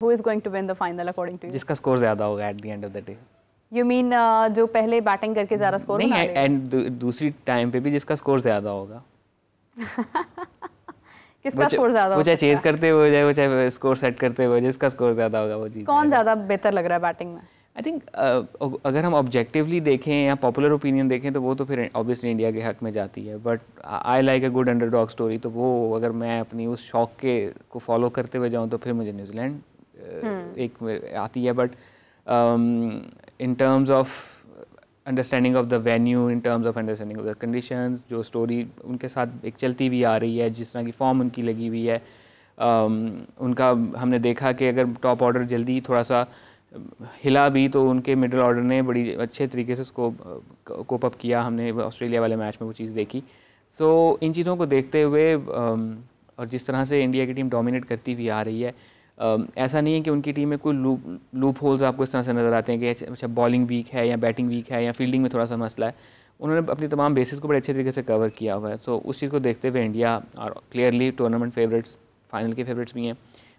Who is going to win the final according to you? जिसका score ज़्यादा होगा at the end of the day. You mean जो पहले batting करके ज़्यादा स्कोर बना लेगा? एंड दूसरी टाइम पे भी जिसका स्कोर ज़्यादा होगा. किसका स्कोर ज़्यादा होगा? वो चाहे चेज करते हुए जाए, वो चाहे स्कोर सेट करते हुए, जिसका स्कोर ज़्यादा होगा वो जीत. कौन ज़्यादा बेहतर लग रहा है बैटिंग में? आई थिंक अगर हम ऑब्जेक्टिवली देखें या पॉपुलर ओपिनियन देखें तो वो तो फिर ऑब्वियसली इंडिया के हक में जाती है. But I like a good underdog story. तो वो अगर मैं अपनी उस शौक के को फॉलो करते हुए जाऊँ तो फिर मुझे न्यूजीलैंड एक आती है. But in terms of understanding of the venue, in terms of understanding of the conditions, जो स्टोरी उनके साथ एक चलती भी आ रही है, जिस तरह की फॉर्म उनकी लगी हुई है, उनका हमने देखा कि अगर टॉप ऑर्डर जल्दी थोड़ा सा हिला भी तो उनके मिडिल ऑर्डर ने बड़ी अच्छे तरीके से उसको कोप अप किया. हमने ऑस्ट्रेलिया वाले मैच में वो चीज़ देखी. सो इन चीज़ों को देखते हुए और जिस तरह से इंडिया की टीम डोमिनेट करती हुई आ रही है, ऐसा नहीं है कि उनकी टीम में कोई लूप होल्स आपको इस तरह से नज़र आते हैं कि अच्छा बॉलिंग वीक है या बैटिंग वीक है या फील्डिंग में थोड़ा सा मसला है. उन्होंने अपनी तमाम बेसिस को बड़े अच्छे तरीके से कवर किया हुआ है. सो उस चीज़ को देखते हुए इंडिया और क्लियरली टूर्नामेंट फेवरेट्स, फाइनल के फेवरेट्स भी हैं.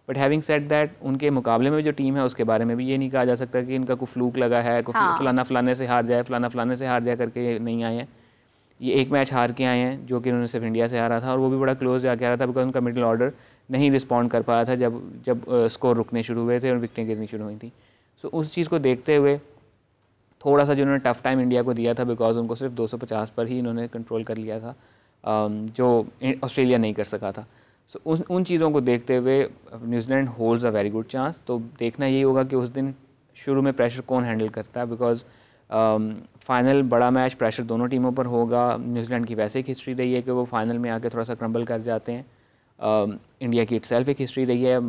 बट हैविंग सेड दैट, उनके मुकाबले में जो टीम है उसके बारे में भी ये नहीं कहा जा सकता कि इनका कोई फ्लूक लगा है, कोई फलाना फलाने से हार जाए, फलाना फलाने से हार जाए करके नहीं आए हैं. ये एक मैच हार के आए हैं जो कि उन्होंने सिर्फ इंडिया से हारा था, और वो भी बड़ा क्लोज जाके आ रहा था बिकॉज उनका मिडिल ऑर्डर नहीं रिस्पॉन्ड कर पाया था जब स्कोर रुकने शुरू हुए थे और विकेटें गिरनी शुरू हुई थी. सो उस चीज़ को देखते हुए थोड़ा सा जो उन्होंने टफ टाइम इंडिया को दिया था बिकॉज उनको सिर्फ 250 पर ही इन्होंने कंट्रोल कर लिया था, जो ऑस्ट्रेलिया नहीं कर सका था. सो उन चीज़ों को देखते हुए New Zealand holds a very good chance. तो देखना यही होगा कि उस दिन शुरू में प्रेशर कौन हैंडल करता है, बिकॉज फाइनल बड़ा मैच, प्रेशर दोनों टीमों पर होगा. न्यूजीलैंड की वैसे एक हिस्ट्री रही है कि वो फाइनल में आके थोड़ा सा क्रम्बल कर जाते हैं. इंडिया की इटसेल्फ एक हिस्ट्री रही है,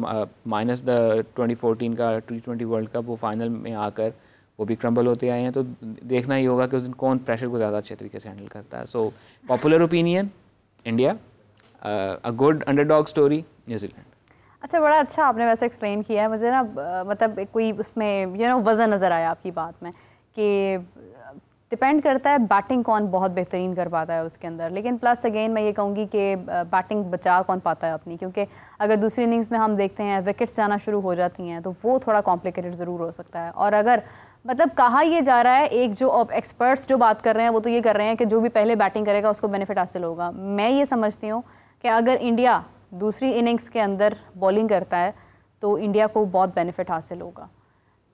माइनस द 2014 का T20 वर्ल्ड कप, वो फाइनल में आकर वो भी क्रम्बल होते आए हैं. तो देखना ही होगा कि उस दिन कौन प्रेशर को ज़्यादा अच्छे तरीके से हैंडल करता है. So popular opinion India, a good underdog story New Zealand. अच्छा, बड़ा अच्छा आपने वैसे एक्सप्लेन किया है. मुझे ना मतलब कोई उसमें वज़न नज़र आया आपकी बात में कि डिपेंड करता है बैटिंग कौन बहुत बेहतरीन कर पाता है उसके अंदर. लेकिन प्लस अगेन मैं ये कहूँगी कि बैटिंग बचा कौन पाता है अपनी, क्योंकि अगर दूसरी इनिंग्स में हम देखते हैं विकेट्स जाना शुरू हो जाती हैं तो वो थोड़ा कॉम्प्लिकेटेड ज़रूर हो सकता है. और अगर मतलब कहा ये जा रहा है, एक जो एक्सपर्ट्स जो बात कर रहे हैं वो तो ये कर रहे हैं कि जो भी पहले बैटिंग करेगा उसको बेनिफिट हासिल होगा. मैं ये समझती हूँ कि अगर इंडिया दूसरी इनिंग्स के अंदर बॉलिंग करता है तो इंडिया को बहुत बेनिफिट हासिल होगा,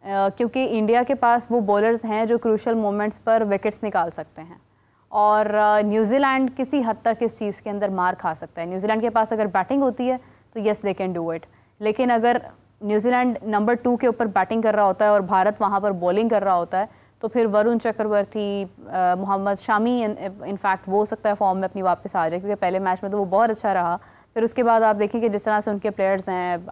क्योंकि इंडिया के पास वो बॉलर्स हैं जो क्रूशल मोमेंट्स पर विकेट्स निकाल सकते हैं. और न्यूजीलैंड किसी हद तक इस चीज़ के अंदर मार खा सकता है. न्यूजीलैंड के पास अगर बैटिंग होती है तो yes they can do it. लेकिन अगर न्यूजीलैंड नंबर 2 के ऊपर बैटिंग कर रहा होता है और भारत वहाँ पर बॉलिंग कर रहा होता है तो फिर वरुण चक्रवर्ती, मोहम्मद शामी इनफैक्ट वो हो सकता है फॉर्म में अपनी वापस आ जाए, क्योंकि पहले मैच में तो वो बहुत अच्छा रहा. फिर उसके बाद आप देखें कि जिस तरह से उनके प्लेयर्स हैं,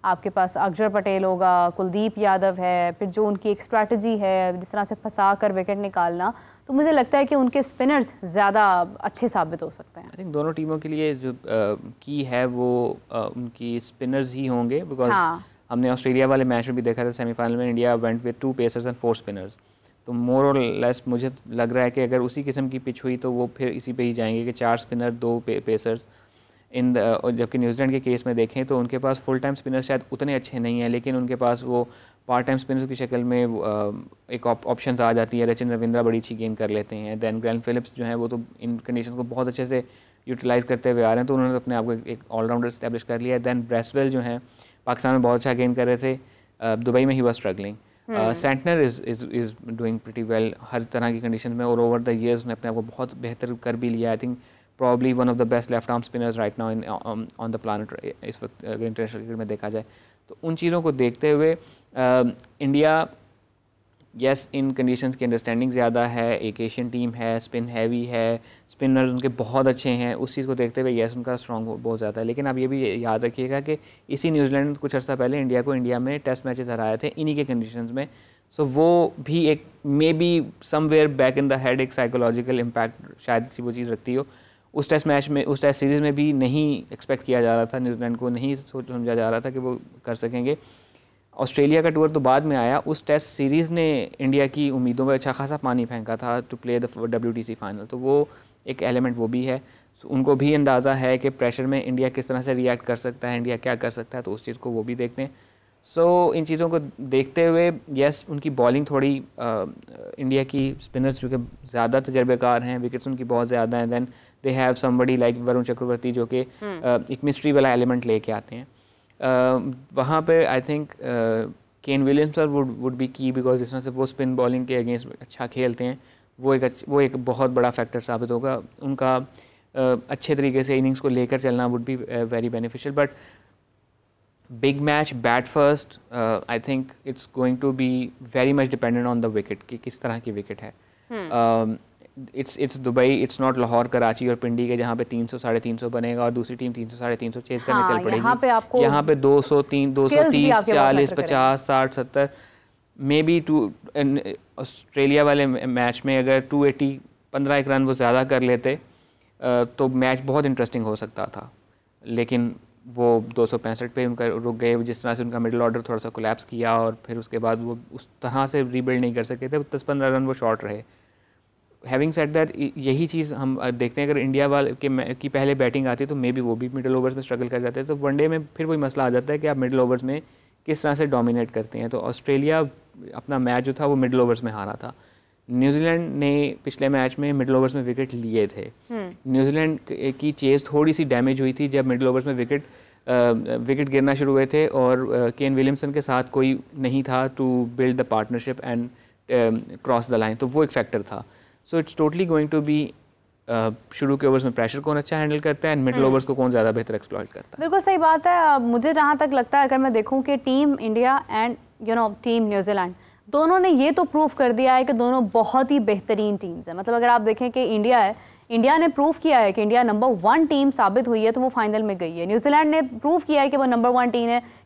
आपके पास अक्षर पटेल होगा, कुलदीप यादव है, फिर जो उनकी एक स्ट्रैटेजी है जिस तरह से फंसा कर विकेट निकालना, तो मुझे लगता है कि उनके स्पिनर्स ज़्यादा अच्छे साबित हो सकते हैं. आई थिंक दोनों टीमों के लिए जो की है वो उनकी स्पिनर्स ही होंगे, बिकॉज हमने ऑस्ट्रेलिया वाले मैच में भी देखा था सेमीफाइनल में India went with 2 pacers and 4 spinners. तो मोर और लेस मुझे लग रहा है कि अगर उसी किस्म की पिच हुई तो वो फिर इसी पे ही जाएंगे कि 4 स्पिनर 2 पेसर्स इन द. जबकि न्यूजीलैंड के केस में देखें तो उनके पास फुल टाइम स्पिनर शायद उतने अच्छे नहीं हैं, लेकिन उनके पास वो पार्ट टाइम स्पिनर्स की शक्ल में एक ऑप्शंस आ जाती है. रचिन रविंद्रा बड़ी अच्छी गेंद कर लेते हैं. दैन ग्लेन फिलिप्स जो हैं वो तो इन कंडीशन को बहुत अच्छे से यूटिलाइज़ करते हुए आ रहे हैं, तो उन्होंने अपने आप को एक ऑलराउंडर इस्टेब्लिश कर लिया है. दैन ब्रेसवेल जो हैं पाकिस्तान में बहुत अच्छा गेंद कर रहे थे, दुबई में ही was struggling. Santner is doing pretty well हर तरह की कंडीशन में, और ओवर द ईयर्स उसने अपने आप को बहुत बेहतर कर भी लिया. I think probably one of the best left arm spinners right now on the planet इस वक्त अगर इंटरनेशनल क्रिकेट में देखा जाए. तो उन चीज़ों को देखते हुए इंडिया यस इन कंडीशंस की अंडरस्टैंडिंग ज़्यादा है, एक एशियन टीम है, स्पिन हैवी है, स्पिनर्स उनके बहुत अच्छे हैं. उस चीज़ को देखते हुए यस उनका स्ट्रॉन्ग बहुत ज़्यादा है. लेकिन आप ये भी याद रखिएगा कि इसी न्यूजीलैंड कुछ अर्सा पहले इंडिया में टेस्ट मैचेस हराए थे इन्हीं के कंडीशंस में. सो वो भी एक may be somewhere back in the head एक साइकोलॉजिकल इम्पैक्ट शायद सी वो चीज़ रखती हो. उस टेस्ट मैच में, उस टेस्ट सीरीज़ में भी नहीं एक्सपेक्ट किया जा रहा था, न्यूजीलैंड को नहीं समझा जा रहा था कि वो कर सकेंगे. ऑस्ट्रेलिया का टूर तो बाद में आया, उस टेस्ट सीरीज़ ने इंडिया की उम्मीदों पर अच्छा खासा पानी फेंका था to play the WTC final. तो वो एक एलिमेंट वो भी है. उनको भी अंदाज़ा है कि प्रेशर में इंडिया किस तरह से रिएक्ट कर सकता है, इंडिया क्या कर सकता है, तो उस चीज़ को वो भी देखते हैं. सो इन चीज़ों को देखते हुए यस उनकी बॉलिंग थोड़ी इंडिया की स्पिनर्स जो कि ज़्यादा तजर्बेकार हैं, विकेट्स उनकी बहुत ज़्यादा हैं, then they have somebody like Varun Chakravarthy जो कि एक मिस्ट्री वाला एलिमेंट लेके आते हैं। वहाँ पे I think Kane Williamson would be की, बिकॉज जिस तरह से वो स्पिन बॉलिंग के अगेंस्ट अच्छा खेलते हैं, वो एक बहुत बड़ा फैक्टर साबित होगा। उनका अच्छे तरीके से इनिंग्स को लेकर चलना would be very beneficial. But big match bat first, I think it's going to be very much dependent on the wicket कि किस तरह की विकेट है। It's Dubai, it's not Lahore, Karachi और पिंडी के जहाँ पे 300 350 बनेगा और दूसरी टीम 300 350 चेज करने चल पड़ेगी। यहाँ पे 200 230 40 50 60 70 मे बी ऑस्ट्रेलिया वाले मैच में अगर 280 15 एक रन वो ज़्यादा कर लेते तो मैच बहुत इंटरेस्टिंग हो सकता था, लेकिन वो 265 पे उनका रुक गए। जिस तरह से उनका मिडिल ऑर्डर थोड़ा सा कोलैप्स किया और फिर उसके बाद वो उस तरह से रीबिल्ड नहीं कर सके थे, 10-15 रन वो शॉर्ट रहे। हैविंग सेड दैट, यही चीज़ हम देखते हैं अगर इंडिया वाले की पहले बैटिंग आती है तो मे बी वो भी मिडिल ओवर्स में स्ट्रगल कर जाते हैं, तो वनडे में फिर वही मसला आ जाता है कि आप मिडिल ओवर्स में किस तरह से डोमिनेट करते हैं। तो ऑस्ट्रेलिया अपना मैच जो था वो मिडिल ओवर्स में हारा था। न्यूजीलैंड ने पिछले मैच में मिडिल ओवर्स में विकेट लिए थे। न्यूजीलैंड की चेज़ थोड़ी सी डैमेज हुई थी जब मिडिल ओवर्स में विकेट गिरना शुरू हुए थे और केन विलियमसन के साथ कोई नहीं था to build the partnership and cross the line, तो वो एक फैक्टर था। So it's totally going to be शुरू के ओवर्स में प्रेशर कौन अच्छा हैंडल करता है एंड मिडिल ओवर्स को कौन ज़्यादा बेहतर एक्सप्लॉइट करता है। बिल्कुल सही बात है। मुझे जहाँ तक लगता है, अगर मैं देखूँ कि team India and team New Zealand दोनों ने ये तो प्रूव कर दिया है कि दोनों बहुत ही बेहतरीन टीम्स हैं। मतलब अगर आप देखें कि इंडिया ने प्रूव किया है कि इंडिया नंबर 1 टीम साबित हुई है तो वो फाइनल में गई है। न्यूजीलैंड ने प्रूव किया है कि वो नंबर 1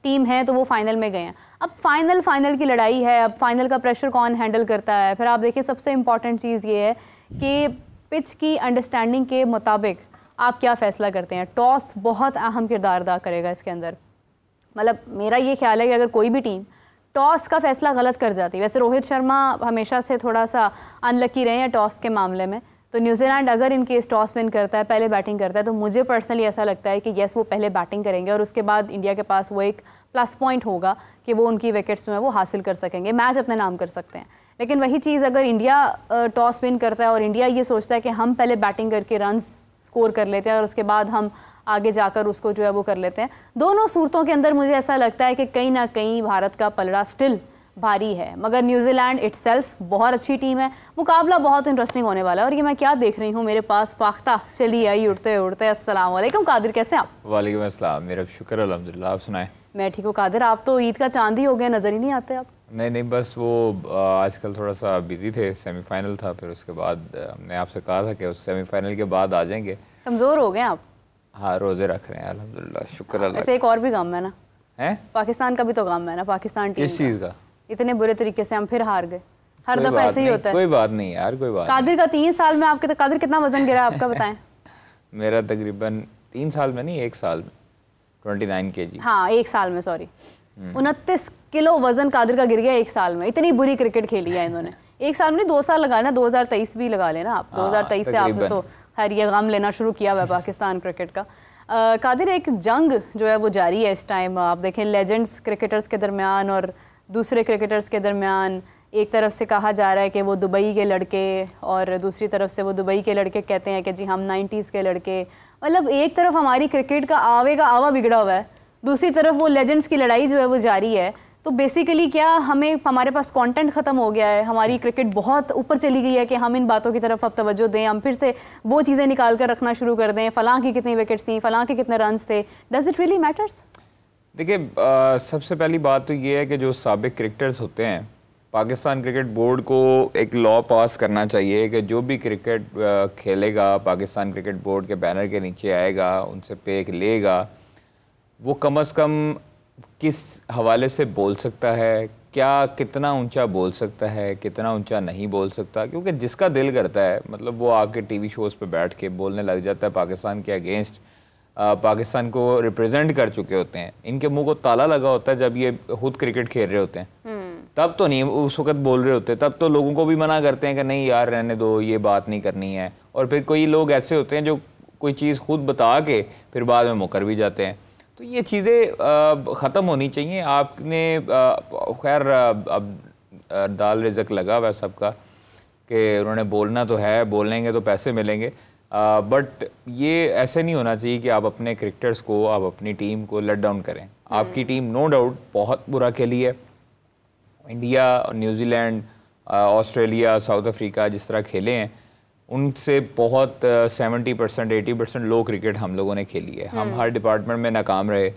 टीम है तो वो फाइनल में गए हैं। अब फाइनल की लड़ाई है, अब फाइनल का प्रेशर कौन हैंडल करता है। फिर आप देखिए सबसे इंपॉर्टेंट चीज़ ये है कि पिच की अंडरस्टैंडिंग के मुताबिक आप क्या फ़ैसला करते हैं। टॉस बहुत अहम किरदार अदा करेगा इसके अंदर। मतलब मेरा ये ख्याल है कि अगर कोई भी टीम टॉस का फैसला गलत कर जाती है, वैसे रोहित शर्मा हमेशा से थोड़ा सा अनलकी रहे हैं टॉस के मामले में, तो न्यूजीलैंड अगर इन केस टॉस विन करता है, पहले बैटिंग करता है, तो मुझे पर्सनली ऐसा लगता है कि येस वो पहले बैटिंग करेंगे और उसके बाद इंडिया के पास वो एक प्लस पॉइंट होगा कि वो उनकी विकेट्स जो है वो हासिल कर सकेंगे, मैच अपने नाम कर सकते हैं। लेकिन वही चीज़ अगर इंडिया टॉस विन करता है और इंडिया ये सोचता है कि हम पहले बैटिंग करके रन्स स्कोर कर लेते हैं और उसके बाद हम आगे जाकर उसको जो है वो कर लेते हैं, दोनों सूरतों के अंदर मुझे ऐसा लगता है कि कहीं ना कहीं भारत का पलड़ा स्टिल भारी है। मगर न्यूजीलैंड इटसेल्फ बहुत अच्छी टीम है, मुकाबला बहुत इंटरेस्टिंग होने वाला है। और ये मैं क्या देख रही हूँ, मेरे पास फाख्ता चली आई उड़ते उड़ते। अस्सलाम वालेकुम कादिर, कैसे आप? वालेकुम अस्सलाम, मेरा शुक्र अल्हम्दुलिल्लाह, आप सुनाएं? मैं ठीक हूँ कादिर। आप तो ईद का चांद ही हो गए, नज़र ही नहीं आते आप। नहीं, बस वो आजकल थोड़ा सा बिजी थे, सेमीफाइनल था, फिर उसके बाद हमने आपसे कहा था कि उस सेमीफाइनल के बाद आ जाएंगे। कमज़ोर हो गए आप? हाँ, रोज़े रख रहे हैं अल्हम्दुलिल्लाह, शुक्र अल्लाह। ऐसे एक और भी गम है ना, है पाकिस्तान का भी तो गम है ना, पाकिस्तान टीम। किस चीज़ का? इतने बुरे तरीके से हम फिर हार गए, हर दफ़ा ऐसे ही होता है। कोई बात नहीं यार, कोई बात। कादिर का 3 साल में आपके, तो कादिर कितना वजन गिरा आपका बताएं? मेरा तकरीबन 3 साल में नहीं, 1 साल में 29 kg। हाँ, 1 साल में, सॉरी 29 किलो वजन कादिर का गिर गया 1 साल में। इतनी बुरी क्रिकेट खेली है इन्होंने 1 साल में नहीं, 2 साल लगा लेना, 2023 भी लगा लेना आप। 2023 से आपने तो खैर ये गम लेना शुरू किया हुआ है पाकिस्तान क्रिकेट का। कादिर, एक जंग जो है वो जारी है इस टाइम। आप देखें लेजेंड्स क्रिकेटर्स के दरमियान और दूसरे क्रिकेटर्स के दरमियान। एक तरफ से कहा जा रहा है कि वो दुबई के लड़के, और दूसरी तरफ से वो दुबई के लड़के कहते हैं कि जी हम 90s के लड़के। मतलब एक तरफ हमारी क्रिकेट का आवा बिगड़ा हुआ है, दूसरी तरफ वो लेजेंड्स की लड़ाई जो है वो जारी है। तो बेसिकली क्या हमारे पास कंटेंट ख़त्म हो गया है, हमारी क्रिकेट बहुत ऊपर चली गई है कि हम इन बातों की तरफ अब तवज्जो दें, हम फिर से वो चीज़ें निकाल कर रखना शुरू कर दें, फ़लाँ की कितनी विकेट्स थी, फ़लाँ के कितने रन्स थे। Does it really matters? देखिए, सबसे पहली बात तो ये है कि जो साबिक क्रिकेटर्स होते हैं, पाकिस्तान क्रिकेट बोर्ड को एक लॉ पास करना चाहिए कि जो भी क्रिकेट खेलेगा पाकिस्तान क्रिकेट बोर्ड के बैनर के नीचे आएगा, उनसे पे लेगा, वो कम अज़ कम किस हवाले से बोल सकता है, क्या कितना ऊंचा बोल सकता है, कितना ऊंचा नहीं बोल सकता। क्योंकि जिसका दिल करता है, मतलब वो आके टीवी शोज़ पे बैठ के बोलने लग जाता है पाकिस्तान के अगेंस्ट। पाकिस्तान को रिप्रेजेंट कर चुके होते हैं, इनके मुंह को ताला लगा होता है जब ये खुद क्रिकेट खेल रहे होते हैं, तब तो नहीं उस वक्त बोल रहे होते, तब तो लोगों को भी मना करते हैं कि नहीं यार रहने दो, ये बात नहीं करनी है। और फिर कोई लोग ऐसे होते हैं जो कोई चीज़ खुद बता के फिर बाद में मुकर भी जाते हैं। तो ये चीज़ें ख़त्म होनी चाहिए। आपने खैर अब दाल रिज़्क लगा हुआ सबका कि उन्होंने बोलना तो है, बोलेंगे तो पैसे मिलेंगे, बट ये ऐसे नहीं होना चाहिए कि आप अपने क्रिकेटर्स को, आप अपनी टीम को लेट डाउन करें। आपकी टीम नो डाउट बहुत बुरा खेली है। India, New Zealand, Australia, south Africa जिस तरह खेले हैं उनसे बहुत 70% 80% लो क्रिकेट हम लोगों ने खेली है। हम हर डिपार्टमेंट में नाकाम रहे,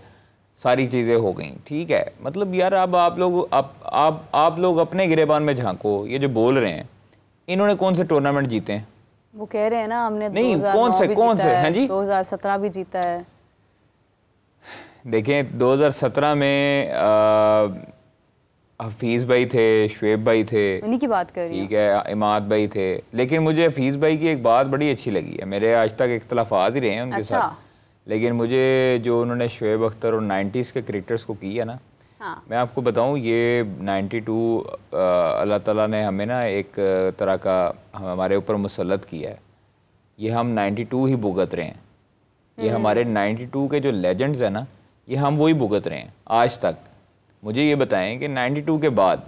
सारी चीज़ें हो गई, ठीक है। मतलब यार अब आप लोग अपने गिरेबान में झांको। ये जो बोल रहे हैं, इन्होंने कौन से टूर्नामेंट जीते हैं? वो कह रहे हैं ना हमने नहीं, कौन से हैं जी? 2017 भी जीता है। देखें 2017 में हफीज़ भाई थे, शुएब भाई थे, उन्हीं की बात कर रही हूँ, ठीक है, इमाद भाई थे। लेकिन मुझे हफीज़ भाई की एक बात बड़ी अच्छी लगी है, मेरे आज तक इख्तलाफात ही रहे हैं उनके साथ, लेकिन मुझे जो उन्होंने शुएब अख्तर और 90s के क्रिकेटर्स को किया ना, हाँ। मैं आपको बताऊं ये 92 अल्लाह ताला ने हमें ना एक तरह का हमारे ऊपर मुसल्लत किया है। ये हम 92 ही भुगत रहे हैं। ये हमारे 92 के जो लेजेंड्स हैं ना, ये हम वही भुगत रहे हैं आज तक। मुझे ये बताएं कि 92 के बाद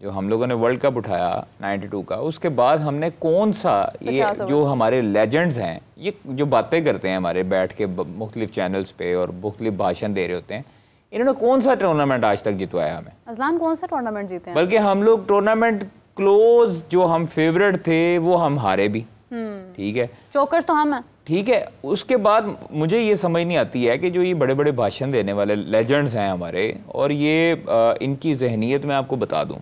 जो हम लोगों ने वर्ल्ड कप उठाया 92 का, उसके बाद हमने कौन सा ये जो हमारे लेजेंड्स हैं, ये जो बातें करते हैं हमारे बैठ के मुख्तलिफ चैनल्स पे और मुख्तलिफ भाषण दे रहे होते हैं, इन्होंने कौन सा टूर्नामेंट आज तक जितवाया हमें? अजलान कौन सा टूर्नामेंट जीते हैं? बल्कि हम लोग टूर्नामेंट क्लोज जो हम फेवरेट थे वो हम हारे भी, ठीक है, चोकर्स तो हम हैं, ठीक है। उसके बाद मुझे ये समझ नहीं आती है कि जो ये बड़े बड़े भाषण देने वाले लेजेंड्स हैं हमारे, और ये इनकी जहनीत मैं आपको बता दूं,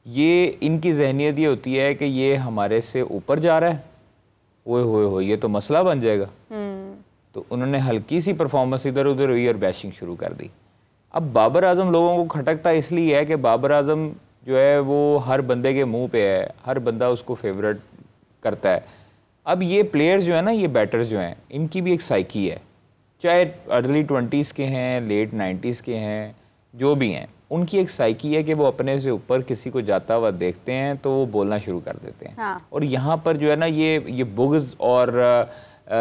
ये इनकी जहनीत ये होती है कि ये हमारे से ऊपर जा रहा है, ओए होए हो ये तो मसला बन जाएगा। तो उन्होंने हल्की सी परफॉर्मेंस इधर उधर हुई और बैशिंग शुरू कर दी। अब बाबर आजम लोगों को खटकता इसलिए है कि बाबर आजम जो है वो हर बंदे के मुंह पे है, हर बंदा उसको फेवरेट करता है। अब ये प्लेयर्स जो है ना, ये बैटर्स जो हैं, इनकी भी एक साइकी है, चाहे अर्ली 20s के हैं, लेट 90s के हैं, जो भी हैं, उनकी एक साइकी है कि वो अपने से ऊपर किसी को जाता हुआ देखते हैं तो वो बोलना शुरू कर देते हैं। हाँ। और यहाँ पर जो है ना ये बुग़्ज़ और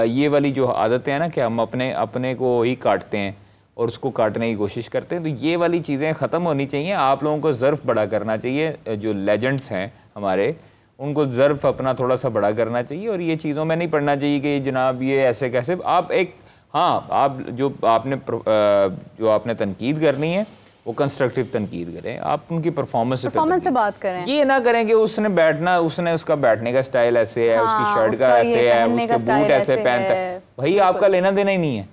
ये वाली जो आदतें हैं ना कि हम अपने को ही काटते हैं और उसको काटने की कोशिश करते हैं, तो ये वाली चीज़ें ख़त्म होनी चाहिए। आप लोगों को ज़र्फ़ बड़ा करना चाहिए, जो लेजेंड्स हैं हमारे उनको ज़र्फ़ अपना थोड़ा सा बड़ा करना चाहिए, और ये चीज़ों में नहीं पढ़ना चाहिए कि जनाब ये ऐसे कैसे। आप एक आप जो आपने तनकीद करनी है वो कंस्ट्रक्टिव तनकीद करें, आप उनकी परफॉर्मेंस से बात करें। ये ना करें कि उसने उसका बैठने का स्टाइल ऐसे है, उसकी शर्ट का ऐसे है, उसके बूट ऐसे पहनता है। भाई आपका लेना देना ही नहीं है,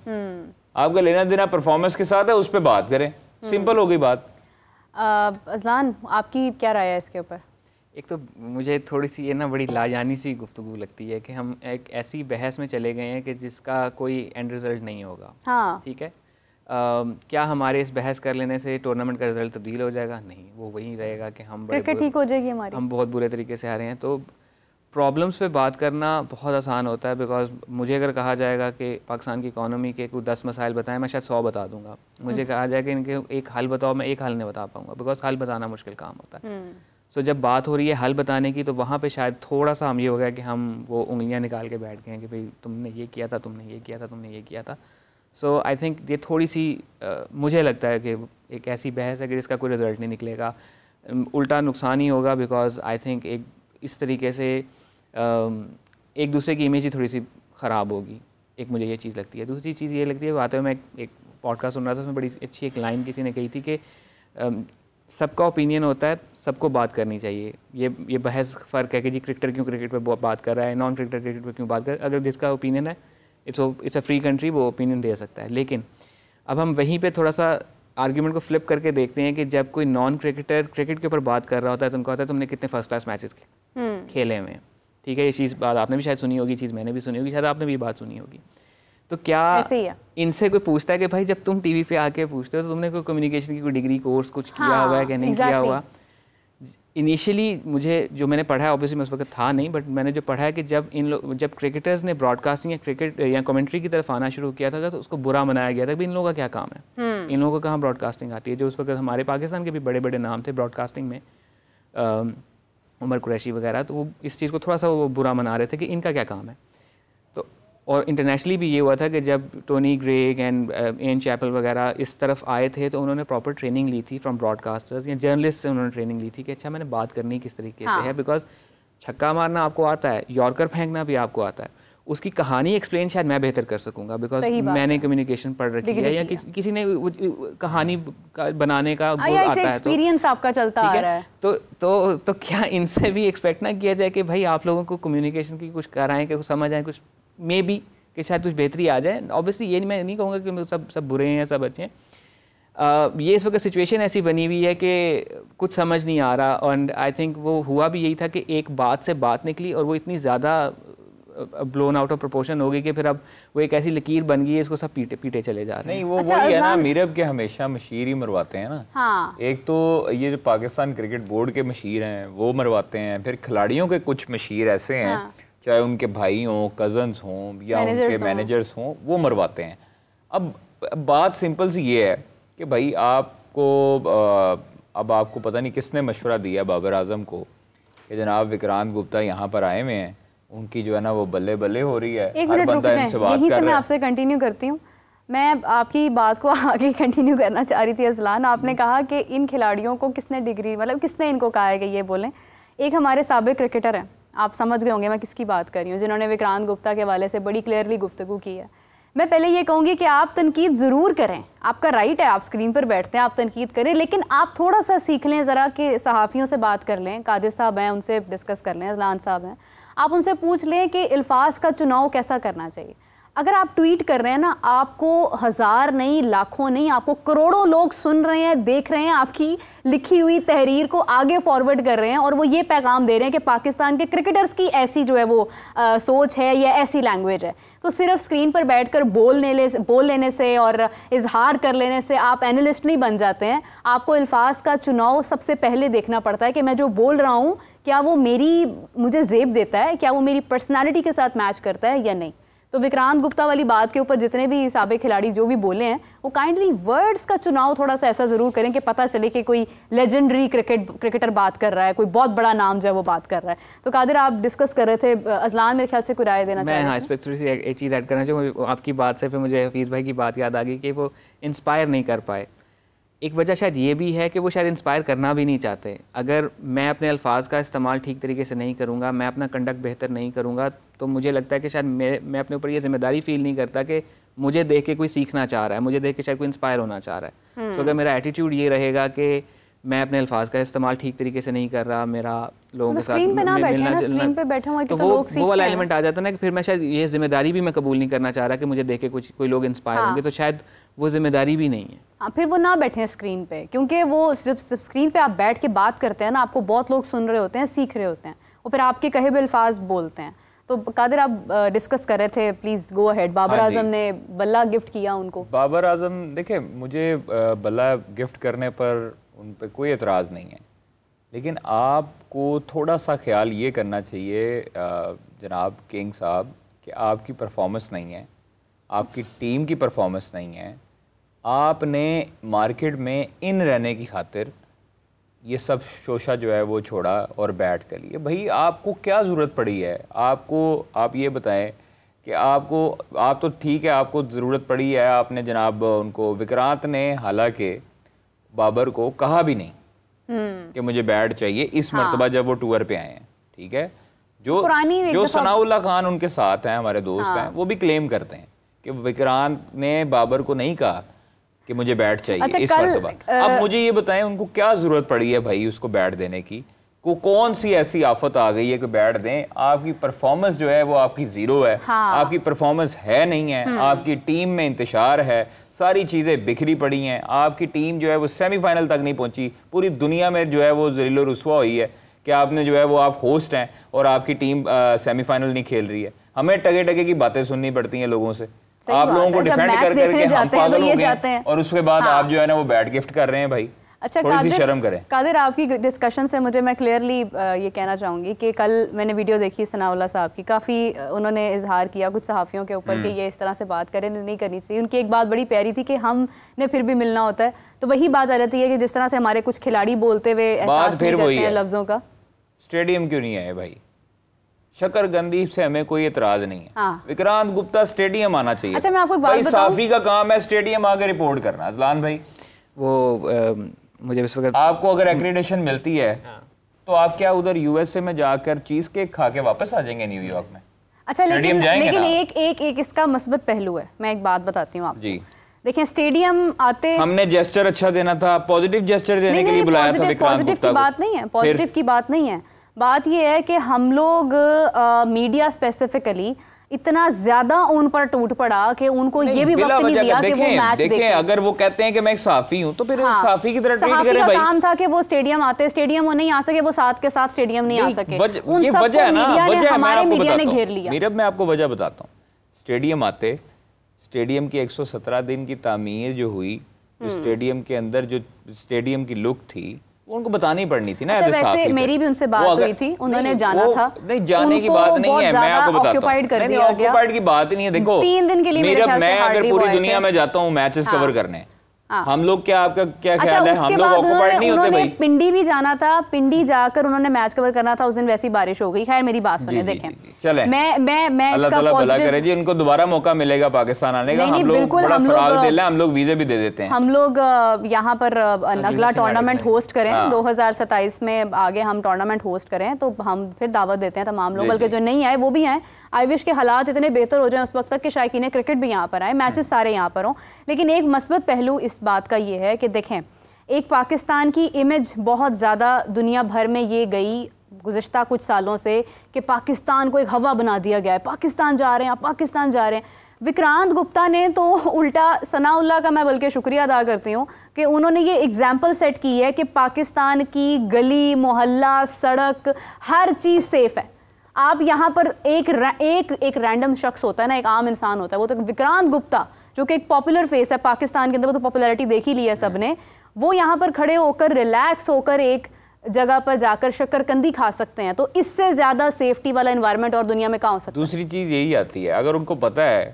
आपका लेना देना परफॉर्मेंस के साथ है, उस पर बात करें, सिंपल हो गई बात। अजलान आपकी क्या राय है इसके ऊपर? एक तो मुझे थोड़ी सी ये ना बड़ी लाजानी सी गुफ्तगू लगती है कि हम एक ऐसी बहस में चले गए हैं कि जिसका कोई एंड रिज़ल्ट नहीं होगा। हाँ। ठीक है, क्या हमारे इस बहस कर लेने से टूर्नामेंट का रिजल्ट तब्दील हो जाएगा? नहीं, वो वही रहेगा कि हम क्रिकेट ठीक हो जाएगी हमारी, हम बहुत बुरे तरीके से हारे हैं। तो प्रॉब्लम्स पे बात करना बहुत आसान होता है, बिकॉज मुझे अगर कहा जाएगा कि पाकिस्तान की इकॉनमी के कुछ 10 मसाइल बताएं, मैं शायद 100 बता दूंगा। मुझे कहा जाए कि इनके एक हल बताओ, मैं एक हल नहीं बता पाऊंगा, बिकॉज हल बताना मुश्किल काम होता है। सो जब बात हो रही है हल बताने की, तो वहाँ पे शायद थोड़ा सा हम ये हो गया कि हम वो उंगलियाँ निकाल के बैठ गए हैं कि भाई तुमने ये किया था, तुमने ये किया था, तुमने ये किया था। सो आई थिंक ये थोड़ी सी मुझे लगता है कि एक ऐसी बहस है कि जिसका कोई रिज़ल्ट नहीं निकलेगा, उल्टा नुकसान ही होगा, बिकॉज आई थिंक एक इस तरीके से एक दूसरे की इमेज ही थोड़ी सी ख़राब होगी। एक मुझे ये चीज़ लगती है। दूसरी चीज़ ये लगती है, आते हुए मैं एक पॉडकास्ट सुन रहा था, उसमें बड़ी अच्छी एक लाइन किसी ने कही थी कि सबका ओपिनियन होता है, सबको बात करनी चाहिए। ये बहस फ़र्क है कि जी क्रिकेटर क्यों क्रिकेट पे बात कर रहा है, नॉन क्रिकेटर क्रिकेट पे क्यों बात कर रहा है। अगर जिसका ओपिनियन है, इट्स अ फ्री कंट्री, वो ओपिनियन दे सकता है। लेकिन अब हम वहीं पे थोड़ा सा आर्ग्यूमेंट को फ्लिप करके देखते हैं कि जब कोई नॉन क्रिकेटर क्रिकेट के ऊपर बात कर रहा होता है तो उनको कहता है तुमने कितने फर्स्ट क्लास मैचेस खेले हुए हैं। ठीक है, ये चीज़ बात आपने भी शायद सुनी होगी, चीज़ मैंने भी सुनी होगी, शायद आपने भी बात सुनी होगी। तो क्या इनसे कोई पूछता है कि भाई जब तुम टीवी पे आके पूछते हो तो तुमने कोई कम्युनिकेशन की कोई डिग्री कोर्स कुछ किया हुआ है कि नहीं किया हुआ? इनिशियली मुझे जो मैंने पढ़ा है, ऑब्वियसली मैं उस वक्त था नहीं, बट मैंने जो पढ़ा है कि जब क्रिकेटर्स ने ब्रॉडकास्टिंग या क्रिकेट या कमेंट्री की तरफ आना शुरू किया था तो उसको बुरा मनाया गया था कि इन लोगों का क्या काम है, इन लोगों को कहाँ ब्रॉडकास्टिंग आती है। जो उस वक्त हमारे पाकिस्तान के भी बड़े बड़े नाम थे ब्रॉडकास्टिंग में, उमर कुरैशी वगैरह, तो वो इस चीज़ को थोड़ा सा वो बुरा मना रहे थे कि इनका क्या काम है। तो और इंटरनेशनली भी ये हुआ था कि जब Tony Greig and Ian Chappell वगैरह इस तरफ आए थे तो उन्होंने प्रॉपर ट्रेनिंग ली थी फ्रॉम ब्रॉडकास्टर्स या जर्नलिस्ट से उन्होंने ट्रेनिंग ली थी कि अच्छा मैंने बात करनी किस तरीके से है, बिकॉज छक्का मारना आपको आता है, यॉर्कर फेंकना भी आपको आता है, उसकी कहानी एक्सप्लेन शायद मैं बेहतर कर सकूंगा बिकॉज मैंने कम्युनिकेशन पढ़ रखी है या किसी ने कहानी बनाने का गुण आता है, एक्सपीरियंस आपका चलता आ रहा है। तो क्या इनसे भी एक्सपेक्ट ना किया जाए कि भाई आप लोगों को कम्युनिकेशन की कुछ कराएं, कि कुछ समझ आए, कुछ मे बी कि शायद कुछ बेहतरी आ जाए। ऑब्वियसली ये मैं नहीं कहूँगा कि सब बुरे हैं या सब अच्छे हैं, ये इस वक्त सिचुएशन ऐसी बनी हुई है कि कुछ समझ नहीं आ रहा। और आई थिंक वो हुआ भी यही था कि एक बात से बात निकली और वो इतनी ज़्यादा ब्लोन आउट ऑफ प्रोपोर्शन हो गई कि फिर अब वो एक ऐसी लकीर बन गई है, इसको सब पीटे चले जा रहे हैं। नहीं वो वही है ना, मीरब के हमेशा मशीर ही मरवाते हैं ना। हाँ। एक तो ये जो पाकिस्तान क्रिकेट बोर्ड के मशीर हैं वो मरवाते हैं, फिर खिलाड़ियों के कुछ मशीर ऐसे हैं, चाहे उनके भाई हों, कजन्स हों या उनके मैनेजर्स हों, वो मरवाते हैं। अब बात सिंपल सी ये है कि भाई आपको अब आपको पता नहीं किसने मशवरा दिया बाबर आजम को कि जनाब विक्रांत गुप्ता यहाँ पर आए हुए हैं, उनकी जो है ना वो बल्ले बल्ले हो रही है, हर बंदा इनसे बात कर रहा है। यहीं से मैं आपसे कंटिन्यू करती हूँ, मैं आपकी बात को आगे कंटिन्यू करना चाह रही थी अजलान। आपने कहा कि इन खिलाड़ियों को किसने डिग्री, मतलब किसने इनको कहा है कि ये बोलें। एक हमारे साबिक क्रिकेटर हैं, आप समझ गए होंगे मैं किसकी बात कर रही हूँ, जिन्होंने विक्रांत गुप्ता के हवाले से बड़ी क्लियरली गुफ्तगू की है। मैं पहले ये कहूँगी कि आप तनकीद ज़रूर करें, आपका राइट है, आप स्क्रीन पर बैठते हैं, आप तनकीद करें, लेकिन आप थोड़ा सा सीख लें ज़रा कि सहाफ़ियों से बात कर लें, कादिर साहब हैं उनसे डिस्कस कर लें, अजलान साहब हैं, आप उनसे पूछ लें कि अल्फाज का चुनाव कैसा करना चाहिए। अगर आप ट्वीट कर रहे हैं ना, आपको हज़ार नहीं, लाखों नहीं, आपको करोड़ों लोग सुन रहे हैं, देख रहे हैं, आपकी लिखी हुई तहरीर को आगे फॉरवर्ड कर रहे हैं और वो ये पैगाम दे रहे हैं कि पाकिस्तान के क्रिकेटर्स की ऐसी जो है वो सोच है या ऐसी लैंग्वेज है। तो सिर्फ स्क्रीन पर बैठकर बोल लेने से और इजहार कर लेने से आप एनालिस्ट नहीं बन जाते हैं। आपको अल्फाज का चुनाव सबसे पहले देखना पड़ता है कि मैं जो बोल रहा हूँ क्या वो मुझे ज़ेब देता है, क्या वो मेरी पर्सनैलिटी के साथ मैच करता है या नहीं। तो विक्रांत गुप्ता वाली बात के ऊपर जितने भी साबिक खिलाड़ी जो भी बोले हैं, वो काइंडली वर्ड्स का चुनाव थोड़ा सा ऐसा ज़रूर करें कि पता चले कि कोई लेजेंडरी क्रिकेटर बात कर रहा है, कोई बहुत बड़ा नाम जो है वो बात कर रहा है। तो कादिर आप डिस्कस कर रहे थे, अजलान मेरे ख्याल से कोई राय देना मैं हाँ इस पर थोड़ी सी एक चीज़ ऐड करना चाहूँ। आपकी बात से फिर मुझे हफीज़ भाई की बात याद आ गई कि वो इंस्पायर नहीं कर पाए। एक वजह शायद ये भी है कि वो शायद इंस्पायर करना भी नहीं चाहते। अगर मैं अपने अल्फाज का इस्तेमाल ठीक तरीके से नहीं करूँगा, मैं अपना कंडक्ट बेहतर नहीं करूँगा, तो मुझे लगता है कि शायद मैं अपने ऊपर ये जिम्मेदारी फील नहीं करता कि मुझे देख के कोई सीखना चाह रहा है, मुझे देख के शायद कोई इंस्पायर होना चाह रहा है। तो अगर मेरा एटीट्यूड ये रहेगा कि मैं अपने अल्फाज का इस्तेमाल ठीक तरीके से नहीं कर रहा, मेरा लोगों के साथ मिलना जुलना, तो वो वाला एलिमेंट आ जाता है ना कि फिर मैं शायद ये जिम्मेदारी भी मैं कबूल नहीं करना चाह रहा कि मुझे देख के कोई लोग इंस्पायर होंगे, तो शायद वो जिम्मेदारी भी नहीं है। हाँ, फिर वो ना बैठे स्क्रीन पे, क्योंकि वो जब स्क्रीन पे आप बैठ के बात करते हैं ना, आपको बहुत लोग सुन रहे होते हैं, सीख रहे होते हैं, और फिर आपके कहे हुए अल्फाज बोलते हैं। तो कादिर आप डिस्कस कर रहे थे, please go ahead. Babar Azam ने बल्ला गिफ्ट किया उनको। बाबर आजम देखिए, मुझे बल्ला गिफ्ट करने पर उन पर कोई एतराज़ नहीं है, लेकिन आपको थोड़ा सा ख्याल ये करना चाहिए जनाब किंग साहब कि आपकी परफॉर्मेंस नहीं है, आपकी टीम की परफॉर्मेंस नहीं है, आपने मार्केट में इन रहने की खातिर ये सब शोशा जो है वो छोड़ा और बैट कर लिए। भाई आपको क्या ज़रूरत पड़ी है? आप ये बताएं कि आप तो ठीक है, आपको ज़रूरत पड़ी है, आपने जनाब उनको, विक्रांत ने हालांकि बाबर को कहा भी नहीं कि मुझे बैट चाहिए इस मर्तबा जब वो टूर पे आए हैं, ठीक है। जो सनाउल्लाह खान उनके साथ हैं, हमारे दोस्त हैं, वो भी क्लेम करते हैं कि विक्रांत ने बाबर को नहीं कहा कि मुझे बैट चाहिए इस मर्तबा। अब मुझे ये बताएं उनको क्या जरूरत पड़ी है भाई उसको बैट देने की? कौन सी ऐसी आफत आ गई है कि बैट दें? आपकी परफॉर्मेंस जो है वो आपकी जीरो है। आपकी परफॉर्मेंस है नहीं है, आपकी टीम में इंतशार है, सारी चीज़ें बिखरी पड़ी हैं, आपकी टीम जो है वो सेमीफाइनल तक नहीं पहुंची, पूरी दुनिया में जो है वो ज़लील रुस्वा हुई है कि आपने जो है वो आप होस्ट हैं और आपकी टीम सेमीफाइनल नहीं खेल रही है। हमें टगे टगे की बातें सुननी पड़ती हैं लोगों से, आप लोगों को डिफेंड कर करके हम पागल हो गए, और उसके बाद आप जो है ना वो बैट गिफ्ट कर रहे हैं। भाई अच्छा, थोड़ी सी शर्म करें। कादिर, आपकी डिस्कशन से मैं क्लियरली ये कहना चाहूँगी कि कल मैंने वीडियो देखी सनाउल्लाह साहब की, काफ़ी उन्होंने इजहार किया कुछ सहाफ़ियों के ऊपर कि ये इस तरह से बात करें, नहीं करनी चाहिए। उनकी एक बात बड़ी प्यारी थी कि हमने फिर भी मिलना होता है। तो वही बात आ जाती है कि जिस तरह से हमारे कुछ खिलाड़ी बोलते हुए एहसास नहीं करते हैं लफ्ज़ों का। स्टेडियम क्यों नहीं आए भाई? शकरकंदी से हमें कोई एतराज नहीं है। हाँ। विक्रांत गुप्ता स्टेडियम आना चाहिए। अच्छा, मैं आपको एक बात भाई बताऊं? साफी का काम है स्टेडियम आके रिपोर्ट करना। अजलान भाई, वो मुझे इस वक्त आपको अगर एक्रेडिटेशन मिलती है तो आप क्या उधर यूएसए में जाकर चीज केक खा के वापस आ जाएंगे न्यूयॉर्क में? अच्छा, स्टेडियम जाएंगे लेकिन ना? एक इसका मस्बत पहलू है। मैं एक बात बताती हूँ आपको। जी, देखें, स्टेडियम आते हमने जेस्चर अच्छा देना था, पॉजिटिव जेस्चर देने के लिए बुलाया था विक्रांत पॉजिटिव गुप्ता की को। बात नहीं है, पॉजिटिव की बात नहीं है। बात ये है कि हम लोग मीडिया स्पेसिफिकली इतना ज्यादा उन पर टूट पड़ा कि उनको ये भी वक्त नहीं दिया कि वो मैच देखें। अगर वो कहते हैं कि मैं एक साफी हूं तो फिर हाँ, साफी की तरह ट्रीट सहाफी करें का भाई। काम था कि वो स्टेडियम आते, स्टेडियम वो नहीं आ सके, वो साथ के साथ स्टेडियम नहीं आ सके। उन ये सबको वजह है ना, मीडिया ने, वजह है, मैं हमारे आपको मीडिया ने बताता घेर हूं। लिया। मीरब, मैं आपको वजह बताता हूँ। स्टेडियम आते, स्टेडियम की 117 दिन की तामीर जो हुई, स्टेडियम के अंदर जो स्टेडियम की लुक थी उनको बतानी पड़नी थी ना। अच्छा, वैसे मेरी भी उनसे बात हुई थी, उन्होंने जाना था। नहीं, जाने की बात नहीं है, मैं आपको बताता हूँ। ऑक्यूपाइड कर दिया गया। ऑक्यूपाइड की बात नहीं है। देखो, 3 दिन के लिए मेरे ख्याल से मैं अगर हार्डली पूरी वो आए दुनिया थे। में जाता हूँ मैचेस कवर करने, हाँ। हम लोग क्या, आपका क्या अच्छा, ख्याल है, उसके हम लोग बाद ऑक्यूपाइड नहीं होते भाई? पिंडी भी जाना था, पिंडी जाकर उन्होंने मैच कवर करना था। उस दिन वैसी बारिश हो गई। खैर, मेरी बात सुने, देखें, चले, मैं अल्लाह इसका ताला भला पॉजिटिव, करे जी, उनको दोबारा मौका मिलेगा पाकिस्तान आने का। हम लोग बड़ा फराग दिल है, हम लोग वीजे भी दे देते हैं। हम लोग यहाँ पर अगला टूर्नामेंट होस्ट करें, 2027 में आगे हम टूर्नामेंट होस्ट करें तो हम फिर दावत देते हैं तमाम लोग, बल्कि जो नहीं आए वो भी आए। आई विश के हालात इतने बेहतर हो जाएं उस वक्त तक कि शायकीन क्रिकेट भी यहाँ पर आए, मैचेस सारे यहाँ पर हों। लेकिन एक मस्बत पहलू इस बात का ये है कि देखें, एक पाकिस्तान की इमेज बहुत ज़्यादा दुनिया भर में ये गई गुज़िश्ता कुछ सालों से कि पाकिस्तान को एक हवा बना दिया गया है, पाकिस्तान जा रहे हैं, पाकिस्तान जा रहे हैं। विक्रांत गुप्ता ने तो उल्टा, सनाउल्लाह का मैं बल्कि शुक्रिया अदा करती हूँ कि उन्होंने ये एग्जाम्पल सेट की है कि पाकिस्तान की गली मोहल्ला सड़क हर चीज़ सेफ़ है। आप यहाँ पर एक रैंडम शख्स होता है ना, एक आम इंसान होता है, वो तो विक्रांत गुप्ता जो कि एक पॉपुलर फेस है पाकिस्तान के अंदर, वो तो पॉपुलैरिटी देख ही ली है सबने, वो यहाँ पर खड़े होकर रिलैक्स होकर एक जगह पर जाकर शक्करकंदी खा सकते हैं। तो इससे ज़्यादा सेफ्टी वाला एनवायरनमेंट और दुनिया में कहाँ हो सकता है? दूसरी चीज़ यही आती है, अगर उनको पता है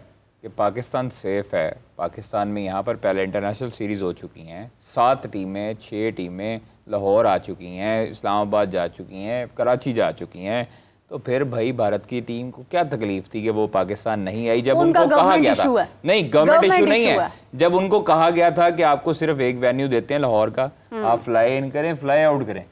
कि पाकिस्तान सेफ है, पाकिस्तान में यहाँ पर पहले इंटरनेशनल सीरीज़ हो चुकी हैं, 7 टीमें 6 टीमें लाहौर आ चुकी हैं, इस्लामाबाद जा चुकी हैं, कराची जा चुकी हैं, तो फिर भाई भारत की टीम को क्या तकलीफ थी कि वो पाकिस्तान नहीं आई? जब उनको कहा गया था, नहीं गवर्नमेंट इशू नहीं है, जब उनको कहा गया था कि आपको सिर्फ एक वेन्यू देते हैं लाहौर का, आप फ्लाई इन करें फ्लाई आउट करें,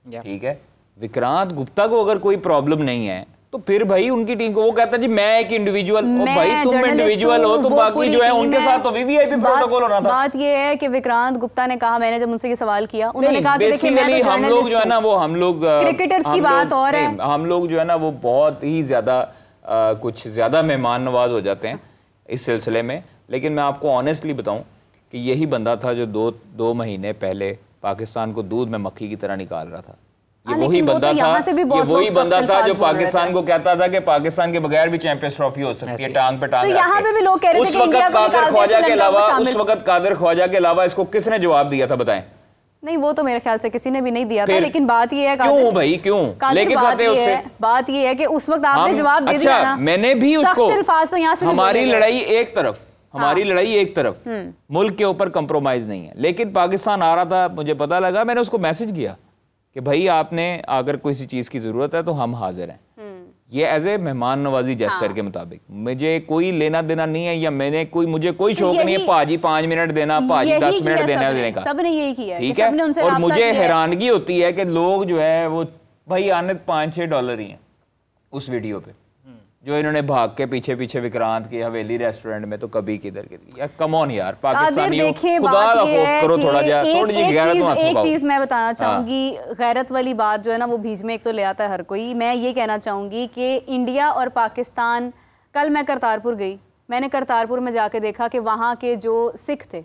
ठीक है। विक्रांत गुप्ता को अगर कोई प्रॉब्लम नहीं है तो फिर भाई उनकी टीम को, वो कहता है जी मैं एक इंडिविजुअल, भाई तुम इंडिविजुअल हो तो बाकी जो है उनके साथ तो वीवीआईपी प्रोटोकॉल होना था। बात ये है कि विक्रांत गुप्ता ने कहा, मैंने जब उनसे ये सवाल किया, उन्होंने कहा कि देखिए मैं तो हम लोग जो है ना, वो हम लोग क्रिकेटर्स की बात और है, हम लोग जो है ना वो बहुत ही ज्यादा कुछ ज्यादा मेहमान नवाज हो जाते हैं इस सिलसिले में। लेकिन मैं आपको ऑनेस्टली बताऊं कि यही बंदा था जो दो महीने पहले पाकिस्तान को दूध में मक्खी की तरह निकाल रहा था। ये वही बंदा था, ये वही बंदा था जो पाकिस्तान को कहता था कि पाकिस्तान के बगैर भी चैंपियंस ट्रॉफी हो सकती है, टांग पे टांग तो यहाँ पे भी लोग कह रहे थे उस वक्त कादिर ख्वाजा के अलावा, उस वक्त कादिर ख्वाजा के अलावा इसको किसने जवाब दिया था बताएं? नहीं, वो तो मेरे ख्याल से किसी ने भी नहीं दिया था। लेकिन बात ये है, क्यों भाई क्यों लेके खाते उससे? बात ये है कि उस वक्त आपने जवाब दे दिया ना, मैंने भी उसको, हमारी लड़ाई एक तरफ, हमारी लड़ाई एक तरफ, मुल्क के ऊपर कंप्रोमाइज नहीं है। लेकिन पाकिस्तान आ रहा था, मुझे पता लगा, मैंने उसको मैसेज किया कि भाई आपने अगर किसी चीज़ की ज़रूरत है तो हम हाजिर हैं। ये एज ए मेहमान नवाजी जेस्चर के मुताबिक, मुझे कोई लेना देना नहीं है, या मुझे कोई शौक नहीं है पाजी 5 मिनट देना, पाजी 10 मिनट देने का, सबने यही किया, ठीक है। और मुझे हैरानगी होती है कि लोग जो है वो भाई आने $5-6 ही हैं उस वीडियो पे, जो इन्होंने भाग के पीछे विक्रांत की हवेली रेस्टोरेंट में, तो कभी किधर यार कम ऑन यार, पाकिस्तानियों खुदा का खौफ करो थोड़ा जा, थोड़ी जी गैरत मत एक चीज मैं बताना चाहूंगी, गैरत वाली बात जो है ना वो बीच में एक तो ले आता है हर कोई। मैं ये कहना चाहूंगी कि इंडिया और पाकिस्तान, कल मैं करतारपुर गई, मैंने करतारपुर में जाके देखा कि वहाँ के जो सिख थे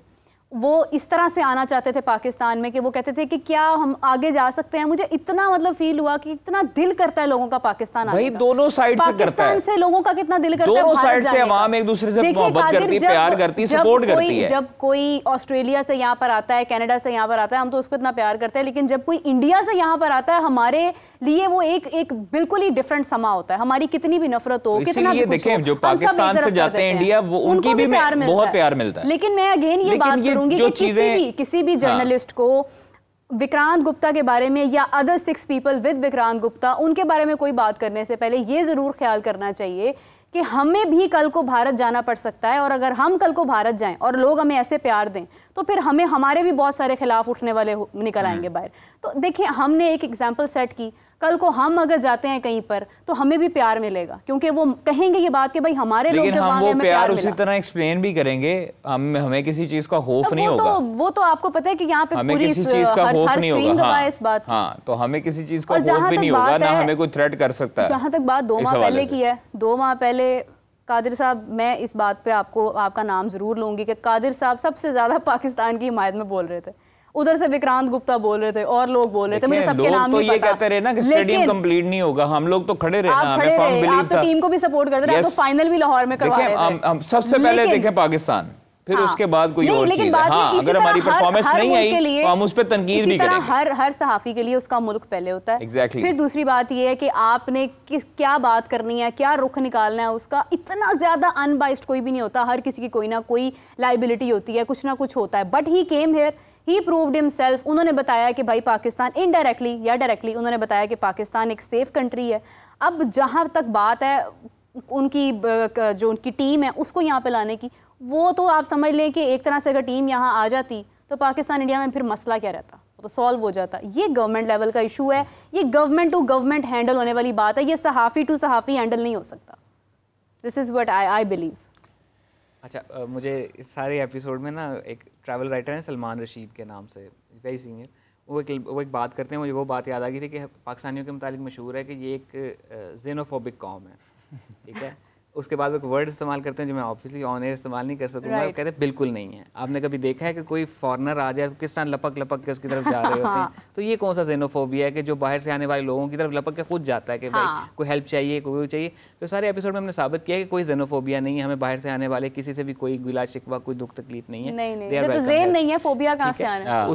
वो इस तरह से आना चाहते थे पाकिस्तान में कि वो कहते थे कि क्या हम आगे जा सकते हैं। मुझे इतना मतलब फील हुआ कि इतना दिल करता है लोगों का पाकिस्तान आने का। दोनों साइड से करता है, से लोगों का कितना दिल करता है, दोनों साइड से अवाम एक दूसरे से मोहब्बत करती है, प्यार करती है, सपोर्ट करती है। जब कोई ऑस्ट्रेलिया से यहाँ पर आता है, कनाडा से यहाँ पर आता है, हम तो उसको इतना प्यार करते हैं, लेकिन जब कोई इंडिया से यहाँ पर आता है, हमारे लिए वो एक बिल्कुल ही डिफरेंट समा होता है। हमारी कितनी भी नफरत हो, कितना भी कुछ हो, जो पाकिस्तान से जाते हैं इंडिया, वो उनकी भी बहुत प्यार मिलता है। लेकिन मैं अगेन ये बात करूंगी कि किसी भी जर्नलिस्ट को विक्रांत गुप्ता के बारे में या other 6 people with Vikrant Gupta, उनके बारे में कोई बात करने से पहले ये ज़रूर ख्याल करना चाहिए कि हमें भी कल को भारत जाना पड़ सकता है, और अगर हम कल को भारत जाएं और लोग हमें ऐसे प्यार दें तो फिर हमें हमारे भी बहुत सारे खिलाफ उठने वाले निकल आएंगे बाहर। तो देखिए, हमने एक एग्जाम्पल सेट की, कल को हम अगर जाते हैं कहीं पर तो हमें भी प्यार मिलेगा, क्योंकि वो कहेंगे ये बात कि भाई हमारे लोग जब वहां गए हमें प्यार मिला। उसी तरह एक्सप्लेन भी करेंगे, हमें किसी चीज का खौफ नहीं होगा। वो तो आपको पता है कि यहाँ पे हमें पूरी किसी चीज का खौफ नहीं होगा। इस बात हाँ, तो हमें किसी चीज का खौफ भी नहीं होगा, ना हमें कोई थ्रेट कर सकता है। जहाँ तक बात 2 माह पहले की है, 2 माह पहले कादिर साहब, मैं इस बात पे आपका नाम जरूर लूंगी कि कादिर साहब सबसे ज्यादा पाकिस्तान की हिमायत में बोल रहे थे, उधर से विक्रांत गुप्ता बोल रहे थे और लोग बोल रहे थे, मुझे सबके नाम नहीं पता। ये कहते रहे ना कि स्टेडियम कंप्लीट नहीं होगा, हम लोग तो खड़े रहे ना, हमें फर्म बिलीव था। आप तो टीम को भी सपोर्ट करते रहे, आप तो फाइनल भी लाहौर में करवा रहे थे। हम सबसे पहले देखें पाकिस्तान, फिर उसके बाद कोई और चीज। हाँ, अगर हमारी परफॉर्मेंस नहीं आई तो हम उस पर तनकीद भी करेंगे। हर सहाफी के लिए उसका मुल्क पहले होता है। Exactly. फिर दूसरी बात ये है कि आपने क्या बात करनी है, क्या रुख निकालना है, उसका इतना ज्यादा अनबाइस्ड कोई भी नहीं होता। हर किसी की कोई ना कोई लाइबिलिटी होती है, कुछ ना कुछ होता है। But he came here, he proved himself. उन्होंने बताया कि भाई पाकिस्तान, इनडायरेक्टली या डायरेक्टली उन्होंने बताया कि पाकिस्तान एक सेफ कंट्री है। अब जहाँ तक बात है उनकी जो उनकी टीम है उसको यहाँ पे लाने की, वो तो आप समझ लें कि एक तरह से अगर टीम यहाँ आ जाती तो पाकिस्तान इंडिया में फिर मसला क्या रहता, वो तो सॉल्व हो जाता। ये गवर्नमेंट लेवल का इशू है, ये गवर्नमेंट टू गवर्नमेंट हैंडल होने वाली बात है, ये सहाफ़ी टू सहाफ़ी हैंडल नहीं हो सकता। This is what I believe. अच्छा, मुझे इस सारे एपिसोड में ना एक ट्रैवल राइटर हैं सलमान रशीद के नाम से, वेरी सीनियर, वो एक बात करते हैं, मुझे वो बात याद आ गई थी कि पाकिस्तानियों के मुतालिक मशहूर है कि ये एक ज़ेनोफोबिक कौम है, ठीक है। उसके बाद वो एक वर्ड इस्तेमाल करते हैं जो मैं ऑब्वियसली ऑन एयर इस्तेमाल नहीं कर सकूँगा। वो कहते हैं बिल्कुल नहीं है। आपने कभी देखा है कि कोई फॉरनर आ जाए तो किस तरह लपक लपक के उसकी तरफ जा रहे होते हैं? तो ये कौन सा जेनोफोबिया है कि जो बाहर से आने वाले लोगों की तरफ लपक के खुद जाता है कि भाई कोई हेल्प चाहिए, कोई चाहिए। तो सारे एपिसोड में हमने साबित किया कि कोई जेनोफोबिया नहीं है, हमें बाहर से आने वाले किसी से भी कोई गिला शिकवा, कोई दुख तकलीफ नहीं है। नहीं है, फोबिया कहाँ से आना है?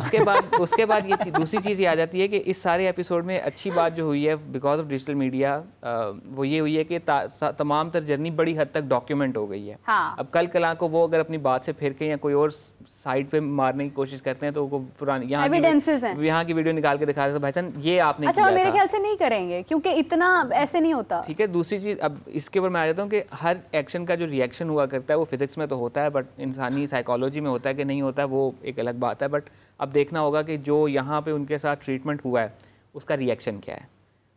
उसके बाद ये दूसरी चीज़ ये आ जाती है कि इस सारे एपिसोड में अच्छी बात जो हुई है बिकॉज ऑफ डिजिटल मीडिया, वो ये हुई है कि तमाम तर जर्नी बड़ी हद तक डॉक्यूमेंट हो गई है। हाँ। अब कल कला को वो अगर अपनी बात से फिर के या कोई और साइड पे मारने की कोशिश करते हैं तो वो पुरानी यहाँ की वीडियो निकाल के दिखा रहे थे, भाईजान ये आपने अच्छा, मेरे ख्याल से नहीं करेंगे क्योंकि इतना ऐसे नहीं होता। ठीक है, दूसरी चीज अब इसके ऊपर मैं आ जाता हूँ कि हर एक्शन का जो रिएक्शन हुआ करता है वो फिजिक्स में तो होता है, बट इंसानी साइकोलॉजी में होता है कि नहीं होता है, वो एक अलग बात है। बट अब देखना होगा कि जो यहाँ पे उनके साथ ट्रीटमेंट हुआ है उसका रिएक्शन क्या है,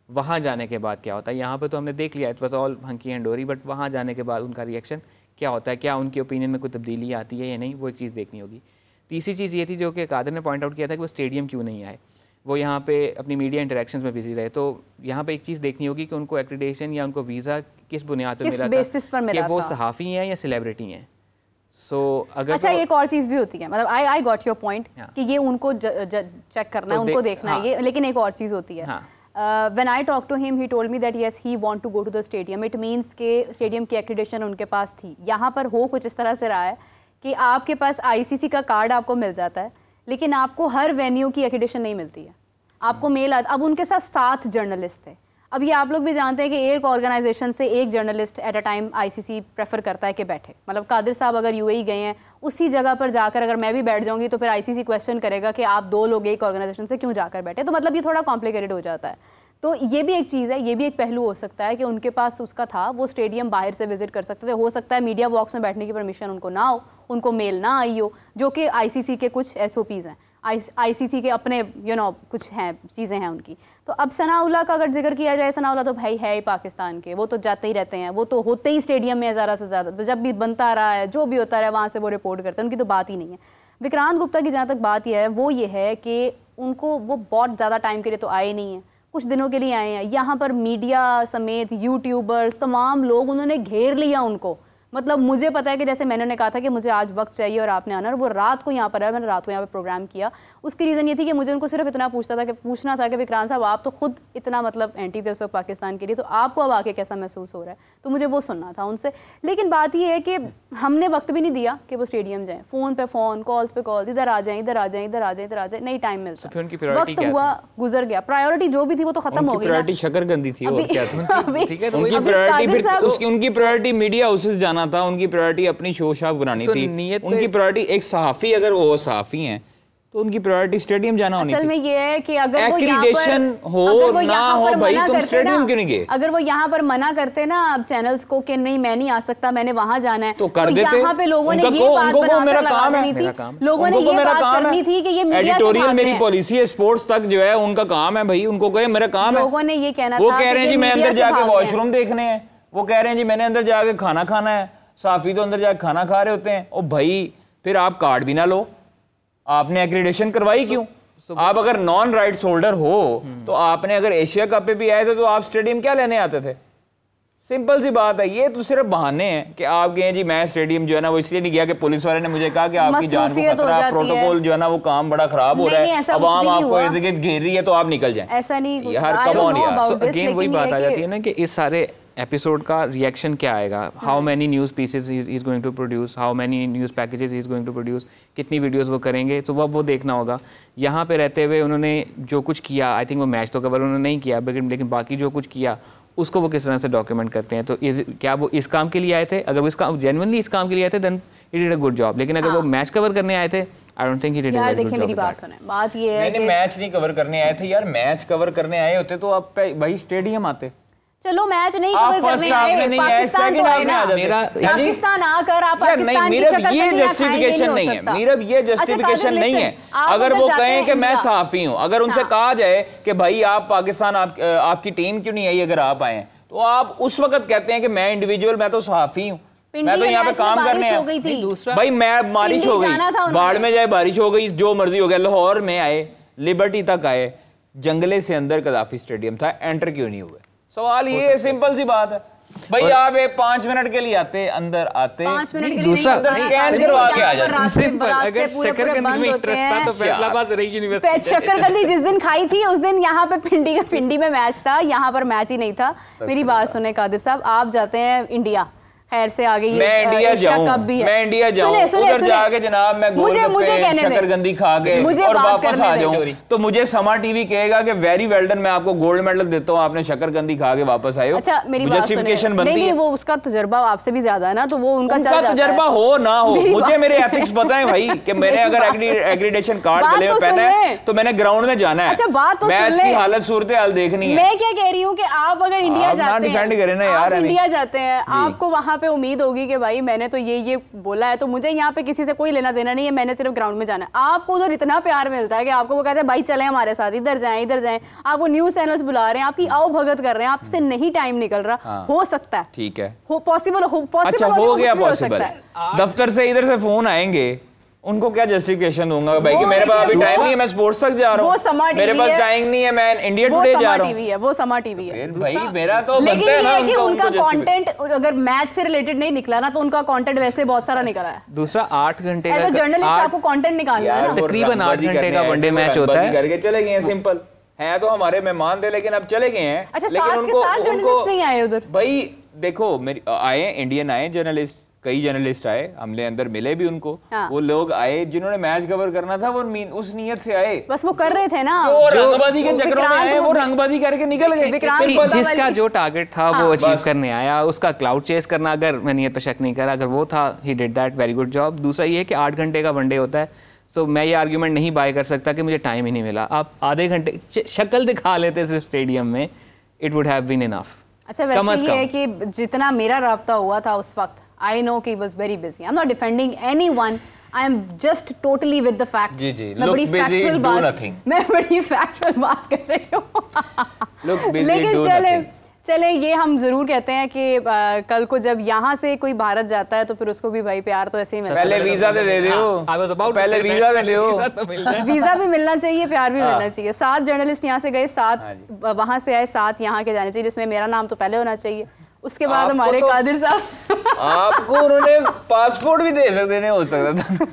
वहाँ जाने के बाद क्या होता है। यहाँ पे तो हमने देख लिया it was all hunky and डोरी, बट वहाँ जाने के बाद उनका रिएक्शन क्या होता है, क्या उनकी ओपिनियन में कोई तब्दीली आती है या नहीं, वो एक चीज़ देखनी होगी। तीसरी चीज़ ये थी जो कि कादिर ने पॉइंट आउट किया था कि वो स्टेडियम क्यों नहीं आए, वो यहाँ पे अपनी मीडिया इंटरेक्शंस में बिजी रहे। तो यहाँ पे एक चीज़ देखनी होगी कि उनको एक्रेडिटेशन या उनको वीज़ा किस बुनियाद पर मिला था, कि वो सहाफ़ी हैं या सेलिब्रिटी हैं। अगर अच्छा, एक और चीज़ भी होती है, मतलब आई गॉट योर पॉइंट कि ये उनको चेक करना है, उनको देखना है ये, लेकिन एक और चीज़ होती है। When I talked to him, he told me that yes, he want to go to the stadium. It means कि स्टेडियम की एक्रेडिटेशन उनके पास थी। यहाँ पर हो कुछ इस तरह से रहा है कि आपके पास ICC का कार्ड आपको मिल जाता है, लेकिन आपको हर वेन्यू की एक्रेडिटेशन नहीं मिलती है। आपको मेल आता, अब उनके साथ 7 जर्नलिस्ट थे। अब ये आप लोग भी जानते हैं कि एक ऑर्गेनाइजेशन से एक journalist at a time ICC prefer करता है कि बैठे। मतलब कादिर साहब अगर UAE गए हैं, उसी जगह पर जाकर अगर मैं भी बैठ जाऊंगी तो फिर ICC क्वेश्चन करेगा कि आप 2 लोग एक ऑर्गेनाइजेशन से क्यों जाकर बैठे। तो मतलब ये थोड़ा कॉम्प्लिकेटेड हो जाता है। तो ये भी एक चीज़ है, ये भी एक पहलू हो सकता है कि उनके पास उसका था, वो स्टेडियम बाहर से विजिट कर सकते थे। हो सकता है मीडिया बॉक्स में बैठने की परमिशन उनको ना हो, उनको मेल ना आई हो, जो कि ICC के कुछ SOPs हैं, ICC के अपने कुछ हैं, चीज़ें हैं उनकी। तो अब सनाउल्लाह का अगर जिक्र किया जाए, सनाउल्लाह तो भाई है ही पाकिस्तान के, वो तो जाते ही रहते हैं, वो तो होते ही स्टेडियम में ज़्यादा से ज़्यादा, तो जब भी बनता रहा है, जो भी होता रहा, वहाँ से वो रिपोर्ट करते हैं, उनकी तो बात ही नहीं है। विक्रांत गुप्ता की जहाँ तक बात यह है, वो ये है कि उनको वो बहुत ज़्यादा टाइम के लिए तो आए नहीं हैं, कुछ दिनों के लिए आए हैं। यहाँ पर मीडिया समेत यूट्यूबर्स तमाम लोग उन्होंने घेर लिया उनको। मतलब मुझे पता है कि जैसे मैंने कहा था कि मुझे आज वक्त चाहिए और आपने आना, और वो रात को यहाँ पर आया, मैंने रात को यहाँ पर प्रोग्राम किया। उसकी रीज़न ये थी कि मुझे उनको सिर्फ इतना पूछना था कि विक्रांत साहब आप तो खुद इतना मतलब एंटी थे उस वक्त पाकिस्तान के लिए, तो आपको अब आके कैसा महसूस हो रहा है, तो मुझे वो सुनना था उनसे। लेकिन बात ये है कि हमने वक्त भी नहीं दिया कि वो स्टेडियम जाएँ, फ़ोन पे फ़ोन, कॉल्स पे कॉल्स, इधर आ जाएँ, इधर आ जाएँ, इधर आ जाएँ, इधर आ जाए, नहीं टाइम मिलता, वक्त हुआ गुजर गया। प्रायोरिटी जो भी थी वो तो खत्म हो गई। प्रायोरिटी शकरकंदी थी, और क्या था उनकी प्रायोरिटी मीडिया हाउसेस जाना था, उनकी प्रायोरिटी अपनी शो शाप बनानी थी, उनकी प्रायोरिटी एक सहाफ़ी, अगर वो सहाफ़ी हैं तो उनकी प्रायोरिटी स्टेडियम जाना होनी असल में ये है कि अगर वो यहाँ एक्रीडेशन हो ना हो भाई, तुम स्टेडियम क्यों नहीं गए? अगर वो यहाँ पर मना करते ना चैनल्स को कि नहीं मैं नहीं आ सकता, मैंने वहां जाना है, तो कर देते। यहाँ पे लोगों ने ये बात बनाकर लगा देनी थी, लोगों ने ये बात करनी थी कि ये मीडिया से एडिटोरियल मेरी पॉलिसी है, स्पोर्ट्स तक जो है उनका काम है भाई, उनको कहे मेरा काम है। लोगों ने ये कहना था, वो कह रहे हैं जी मैं अंदर जाके वॉशरूम देखने हैं, वो कह रहे हैं जी मैंने अंदर जाके खाना खाना है, साफी तो अंदर जाके खाना खा रहे होते हैं। ओ भाई फिर आप कार्ड भी ना लो, आपने एक्रीडेशन करवाई क्यों? आप अगर नॉन राइट्स होल्डर हो तो आपने अगर एशिया कप पे भी आए थे तो आप स्टेडियम क्या लेने आते थे? सिंपल सी बात है। ये तो सिर्फ बहाने हैं कि आप गए जी मैं स्टेडियम जो है ना वो इसलिए नहीं गया कि पुलिस वाले ने मुझे कहा कि आपकी जान को खतरा है, प्रोटोकॉल जो है ना वो काम बड़ा खराब हो रहा है, अवाम आपको इर्द गिर्द घेर रही है तो आप निकल जाएं। ऐसा नहीं यार कम ऑन यार। अगेन वही बात आ जाती है ना कि इस सारे एपिसोड का रिएक्शन क्या आएगा, how many news pieces he is going to produce, how many news packages he is going to produce, कितनी वीडियोस वो करेंगे, तो वो देखना होगा। यहाँ पे रहते हुए उन्होंने जो कुछ किया, आई थिंक वो मैच तो कवर उन्होंने नहीं किया, लेकिन बाकी जो कुछ किया उसको वो किस तरह से डॉक्यूमेंट करते हैं। तो क्या वो इस काम के लिए आए थे? अगर वो इस काम जेन्युइनली इस काम के लिए आए थे then he did a good job, लेकिन अगर वो मैच कवर करने आए थे I don't think he did a good job. देखिए मेरी बात सुने, बात ये है कि मैच नहीं कवर करने आए थे यार, मैच कवर करने आए होते तो आप भाई स्टेडियम आते। चलो मैच नहीं कवर करने आए, पाकिस्तान तो आए ना, पाकिस्तान आकर आप पाकिस्तान की शक्ल ये जस्टिफिकेशन नहीं है, मेरा ये जस्टिफिकेशन नहीं है। अगर वो कहें कि मैं सहाफी हूं, अगर उनसे कहा जाए कि भाई आप पाकिस्तान आपकी टीम क्यों नहीं आई अगर आप आए, तो आप उस वक्त कहते हैं कि मैं इंडिविजुअल, मैं तो सहाफी हूं, मैं तो यहाँ पे काम करने आया। भाई मैं बारिश हो गई, बाढ़ में जाए बारिश हो गई, जो मर्जी हो गया, लाहौर में आए, लिबर्टी तक आए, जंगले से अंदर कदाफी स्टेडियम था, एंटर क्यों नहीं हुए? सवाल ये सिंपल सी बात है भाई। आप 5 मिनट के लिए आते, अंदर आते, 5 मिनट के लिए दूसरा स्कैन करवा के आ जाते। अगर शकरकंदी में इंटरेस्ट था तो फैसलाबाद रही यूनिवर्सिटी। शकरकंदी जिस दिन खाई थी उस दिन यहाँ पे पिंडी में मैच था, यहाँ पर मैच ही नहीं था। मेरी बात सुने कादिर साहब, आप जाते हैं इंडिया, खैर से आगे मैं इंडिया जाऊं, मैं इंडिया जाऊं, उधर जाके जनाब मैं गोलगप्पे शकरकंदी खा के और वापस आ जाऊं, तो मुझे समा टीवी कहेगा कि वेरी वेल डन, मैं आपको गोल्ड मेडल देता हूं, आपने शकरकंदी खा के वापस आए हो। अच्छा मेरी जस्टिफिकेशन बनती है। वो उसका तजर्बा आपसे भी ज्यादा है ना, तो वो उनका तजर्बा हो ना हो, मुझे मेरे एथिक्स पता है भाई कि मैंने अगर एग्रीडेशन कार्ड गले में पहना है तो मैंने ग्राउंड में जाना है, मैच की हालत सूरत हाल देखनी है। मैं क्या कह रही हूँ कि आप अगर इंडिया जाते हैं, इंडिया जाते हैं, आपको वहां पे उम्मीद होगी कि भाई मैंने तो ये बोला है तो मुझे यहाँ पे किसी से कोई लेना देना नहीं है, मैंने सिर्फ ग्राउंड में जाना है। आपको उधर इतना प्यार मिलता है कि आपको वो कहते हैं भाई चले हमारे साथ, इधर जाएं इधर जाएं, आपको न्यूज़ चैनल्स बुला रहे हैं, आपकी आओ भगत कर रहे हैं, आपसे नहीं टाइम निकल रहा। हो सकता है, ठीक है, पॉसिबल अच्छा हो गया पॉसिबल, दफ्तर से इधर से फोन आएंगे, उनको क्या जस्टिफिकेशन दूंगा भाई कि मेरे पास अभी टाइम नहीं है, मैं स्पोर्ट्स तक जा रहा हूँ, मेरे पास टाइम नहीं है, मैं इंडिया टुडे जा रहा हूँ, वो समा टीवी है भाई मेरा तो बनता है ना उनका कंटेंट। अगर मैच से रिलेटेड नहीं निकला ना तो उनका कंटेंट वैसे बहुत सारा निकला है। दूसरा 8 घंटे का जर्नलिस्ट आपको कंटेंट निकालना है, तकरीबन 8 घंटे का वनडे मैच होता है। करके चले गए, सिंपल है, तो हमारे मेहमान थे लेकिन अब चले गए हैं। लेकिन उनको नहीं आए उधर भाई, देखो मेरी आए इंडियन आए जर्नलिस्ट, कई जर्नलिस्ट आए, हमने अंदर मिले भी उनको। वो लोग आए जिन्होंने मैच कवर करना था, वो उस नियत से आए, बस वो कर रहे थे ना, जो रंगबाजी के चक्कर में आए, वो रंगबाजी करके निकल गए। जिसका जो टारगेट था वो अचीव करने आया, उसका क्लाउड चेस करना, अगर मैं नियत पे शक नहीं करा, अगर वो था he did that, very good job. दूसरा ये कि 8 घंटे का वनडे होता है, तो मैं ये आर्ग्यूमेंट नहीं बाय कर सकता कि मुझे टाइम ही नहीं मिला। आप आधे घंटे शक्ल दिखा लेते सिर्फ स्टेडियम में, it would have been enough. अच्छा वैसे ये है कि जितना मेरा राब्ता हुआ था उस वक्त, I know he was very busy. I'm not defending anyone. I am just totally with the facts. Ji ji. Look busy, do nothing. मैं बड़ी factual बात कर रही हूँ. Look busy, लेकिन do nothing. चले ये हम जरूर कहते हैं कि कल को जब यहाँ से कोई भारत जाता है तो फिर उसको भी भाई प्यार तो ऐसे ही मिलता है। पहले वीजा दे दो, पहले वीजा दे दो, वीजा भी मिलना चाहिए, प्यार भी मिलना चाहिए। 7 जर्नलिस्ट यहाँ से गए, 7 वहाँ से आए, 7 यहाँ के जाने चाहिए, जिसमें मेरा नाम तो पहले होना चाहिए। उसके बाद हमारे कादिर साहब आपको उन्होंने पासपोर्ट भी दे सकते, नहीं हो सकता था।